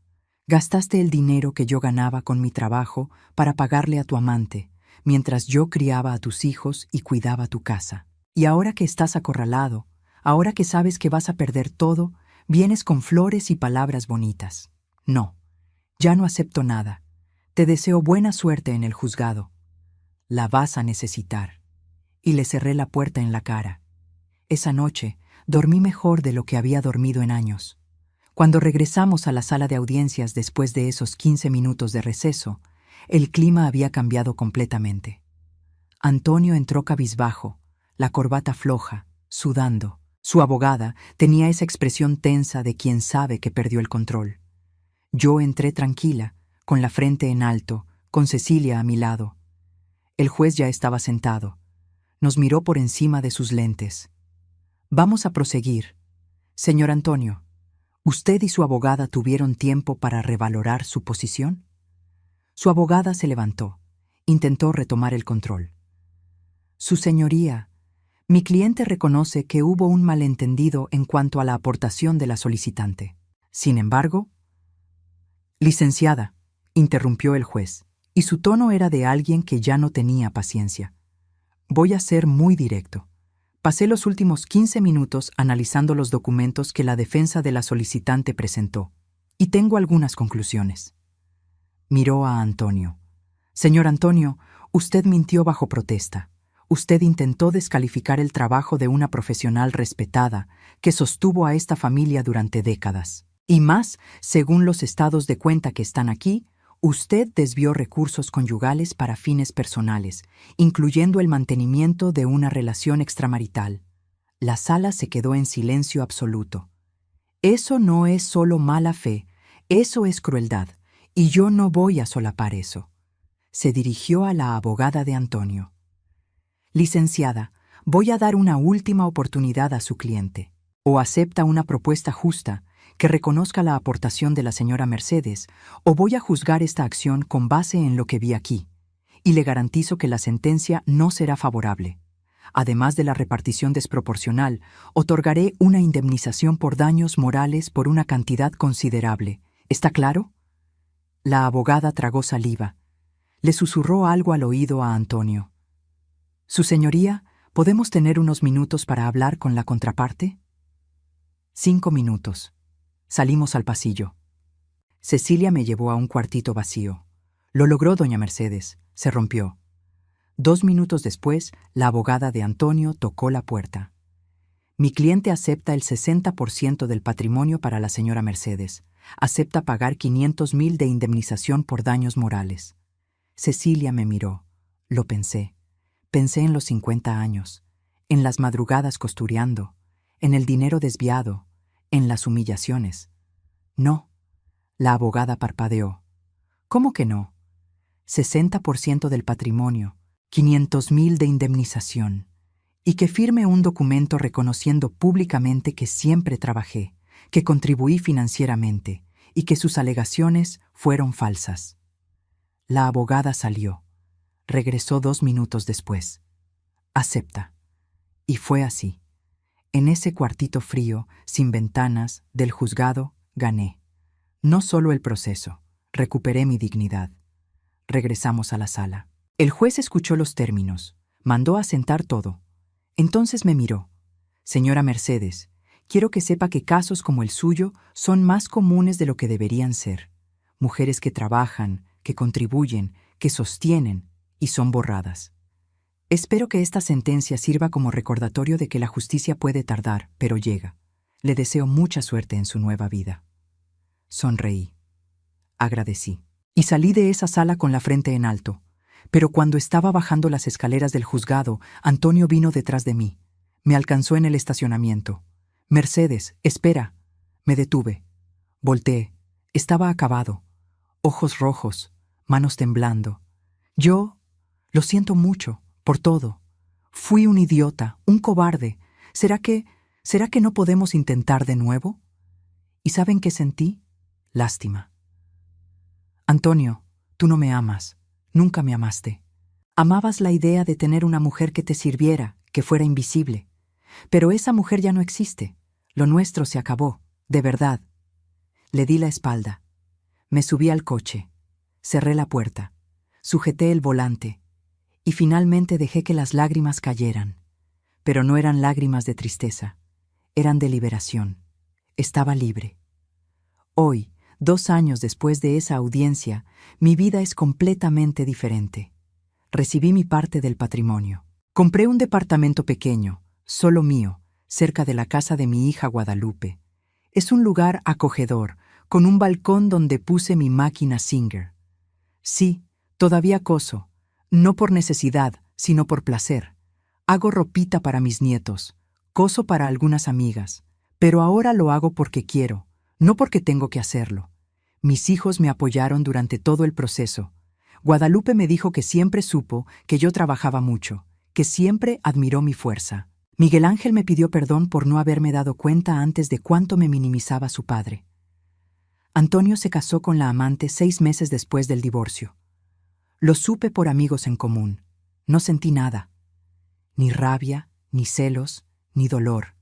Gastaste el dinero que yo ganaba con mi trabajo para pagarle a tu amante, mientras yo criaba a tus hijos y cuidaba tu casa. Y ahora que estás acorralado, ahora que sabes que vas a perder todo, vienes con flores y palabras bonitas. No, ya no acepto nada. Te deseo buena suerte en el juzgado. La vas a necesitar». Y le cerré la puerta en la cara. Esa noche dormí mejor de lo que había dormido en años. Cuando regresamos a la sala de audiencias después de esos 15 minutos de receso, el clima había cambiado completamente. Antonio entró cabizbajo, la corbata floja, sudando. Su abogada tenía esa expresión tensa de quien sabe que perdió el control. Yo entré tranquila, con la frente en alto, con Cecilia a mi lado. El juez ya estaba sentado. Nos miró por encima de sus lentes. «Vamos a proseguir. Señor Antonio, ¿usted y su abogada tuvieron tiempo para revalorar su posición?» Su abogada se levantó. Intentó retomar el control. «Su señoría, mi cliente reconoce que hubo un malentendido en cuanto a la aportación de la solicitante. Sin embargo...» «Licenciada», interrumpió el juez, y su tono era de alguien que ya no tenía paciencia. «Voy a ser muy directo. Pasé los últimos 15 minutos analizando los documentos que la defensa de la solicitante presentó, y tengo algunas conclusiones». Miró a Antonio. «Señor Antonio, usted mintió bajo protesta. Usted intentó descalificar el trabajo de una profesional respetada que sostuvo a esta familia durante décadas. Y más, según los estados de cuenta que están aquí, usted desvió recursos conyugales para fines personales, incluyendo el mantenimiento de una relación extramarital». La sala se quedó en silencio absoluto. «Eso no es solo mala fe, eso es crueldad, y yo no voy a solapar eso». Se dirigió a la abogada de Antonio. «Licenciada, voy a dar una última oportunidad a su cliente. O acepta una propuesta justa, que reconozca la aportación de la señora Mercedes, o voy a juzgar esta acción con base en lo que vi aquí, y le garantizo que la sentencia no será favorable. Además de la repartición desproporcional, otorgaré una indemnización por daños morales por una cantidad considerable. ¿Está claro? La abogada tragó saliva. Le susurró algo al oído a Antonio. «Su señoría, ¿podemos tener unos minutos para hablar con la contraparte?» 5 minutos. Salimos al pasillo. Cecilia me llevó a un cuartito vacío. Lo logró doña Mercedes. Se rompió. 2 minutos después, la abogada de Antonio tocó la puerta. «Mi cliente acepta el 60% del patrimonio para la señora Mercedes. Acepta pagar 500,000 de indemnización por daños morales». Cecilia me miró. Lo pensé. Pensé en los 50 años, en las madrugadas costureando, en el dinero desviado, en las humillaciones. «No». La abogada parpadeó. «¿Cómo que no? 60% del patrimonio, 500,000 de indemnización, y que firme un documento reconociendo públicamente que siempre trabajé, que contribuí financieramente y que sus alegaciones fueron falsas». La abogada salió. Regresó 2 minutos después. «Acepta». Y fue así. En ese cuartito frío, sin ventanas, del juzgado, gané. No solo el proceso, recuperé mi dignidad. Regresamos a la sala. El juez escuchó los términos, mandó a sentar todo. Entonces me miró. «Señora Mercedes, quiero que sepa que casos como el suyo son más comunes de lo que deberían ser. Mujeres que trabajan, que contribuyen, que sostienen y son borradas. Espero que esta sentencia sirva como recordatorio de que la justicia puede tardar, pero llega. Le deseo mucha suerte en su nueva vida». Sonreí. Agradecí. Y salí de esa sala con la frente en alto. Pero cuando estaba bajando las escaleras del juzgado, Antonio vino detrás de mí. Me alcanzó en el estacionamiento. «Mercedes, espera». Me detuve. Volteé. Estaba acabado. Ojos rojos, manos temblando. «Yo lo siento mucho, por todo. Fui un idiota, un cobarde. ¿Será que no podemos intentar de nuevo?» ¿Y saben qué sentí? Lástima. «Antonio, tú no me amas. Nunca me amaste. Amabas la idea de tener una mujer que te sirviera, que fuera invisible. Pero esa mujer ya no existe. Lo nuestro se acabó, de verdad». Le di la espalda. Me subí al coche. Cerré la puerta. Sujeté el volante. Y finalmente dejé que las lágrimas cayeran. Pero no eran lágrimas de tristeza. Eran de liberación. Estaba libre. Hoy, 2 años después de esa audiencia, mi vida es completamente diferente. Recibí mi parte del patrimonio. Compré un departamento pequeño, solo mío, cerca de la casa de mi hija Guadalupe. Es un lugar acogedor, con un balcón donde puse mi máquina Singer. Sí, todavía coso, no por necesidad, sino por placer. Hago ropita para mis nietos, coso para algunas amigas, pero ahora lo hago porque quiero, no porque tengo que hacerlo. Mis hijos me apoyaron durante todo el proceso. Guadalupe me dijo que siempre supo que yo trabajaba mucho, que siempre admiró mi fuerza. Miguel Ángel me pidió perdón por no haberme dado cuenta antes de cuánto me minimizaba su padre. Antonio se casó con la amante 6 meses después del divorcio. Lo supe por amigos en común. No sentí nada. Ni rabia, ni celos, ni dolor.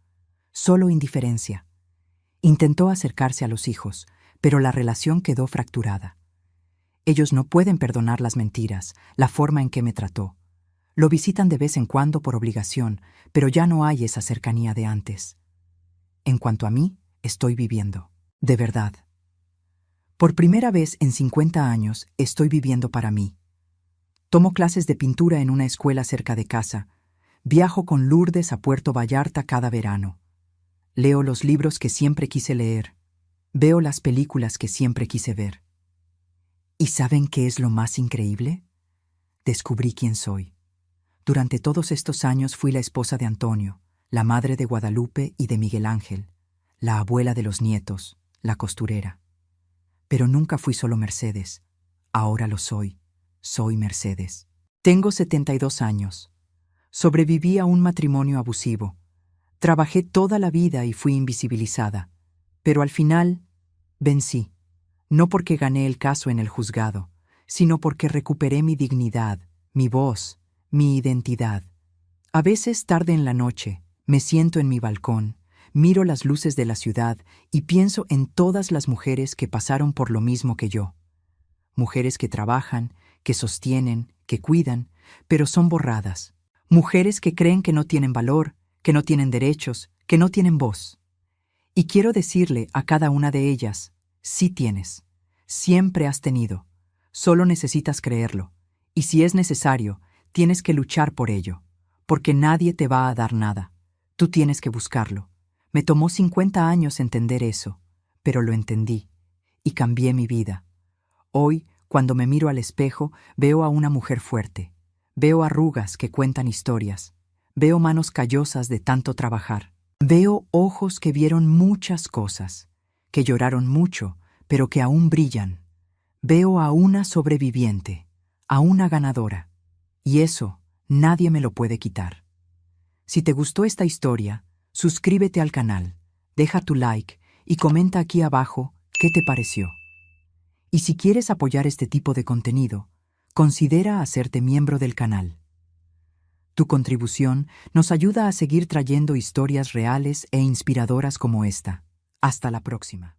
Solo indiferencia. Intentó acercarse a los hijos, pero la relación quedó fracturada. Ellos no pueden perdonar las mentiras, la forma en que me trató. Lo visitan de vez en cuando por obligación, pero ya no hay esa cercanía de antes. En cuanto a mí, estoy viviendo. De verdad. Por primera vez en 50 años, estoy viviendo para mí. Tomo clases de pintura en una escuela cerca de casa. Viajo con Lourdes a Puerto Vallarta cada verano. Leo los libros que siempre quise leer. Veo las películas que siempre quise ver. ¿Y saben qué es lo más increíble? Descubrí quién soy. Durante todos estos años fui la esposa de Antonio, la madre de Guadalupe y de Miguel Ángel, la abuela de los nietos, la costurera. Pero nunca fui solo Mercedes. Ahora lo soy. Soy Mercedes. Tengo 72 años. Sobreviví a un matrimonio abusivo. Trabajé toda la vida y fui invisibilizada. Pero al final, vencí. No porque gané el caso en el juzgado, sino porque recuperé mi dignidad, mi voz, mi identidad. A veces, tarde en la noche, me siento en mi balcón, miro las luces de la ciudad y pienso en todas las mujeres que pasaron por lo mismo que yo. Mujeres que trabajan, que sostienen, que cuidan, pero son borradas. Mujeres que creen que no tienen valor, que no tienen derechos, que no tienen voz. Y quiero decirle a cada una de ellas, sí tienes, siempre has tenido, solo necesitas creerlo, y si es necesario, tienes que luchar por ello, porque nadie te va a dar nada, tú tienes que buscarlo. Me tomó 50 años entender eso, pero lo entendí, y cambié mi vida. Hoy, cuando me miro al espejo, veo a una mujer fuerte, veo arrugas que cuentan historias, veo manos callosas de tanto trabajar. Veo ojos que vieron muchas cosas, que lloraron mucho, pero que aún brillan. Veo a una sobreviviente, a una ganadora. Y eso nadie me lo puede quitar. Si te gustó esta historia, suscríbete al canal, deja tu like y comenta aquí abajo qué te pareció. Y si quieres apoyar este tipo de contenido, considera hacerte miembro del canal. Tu contribución nos ayuda a seguir trayendo historias reales e inspiradoras como esta. Hasta la próxima.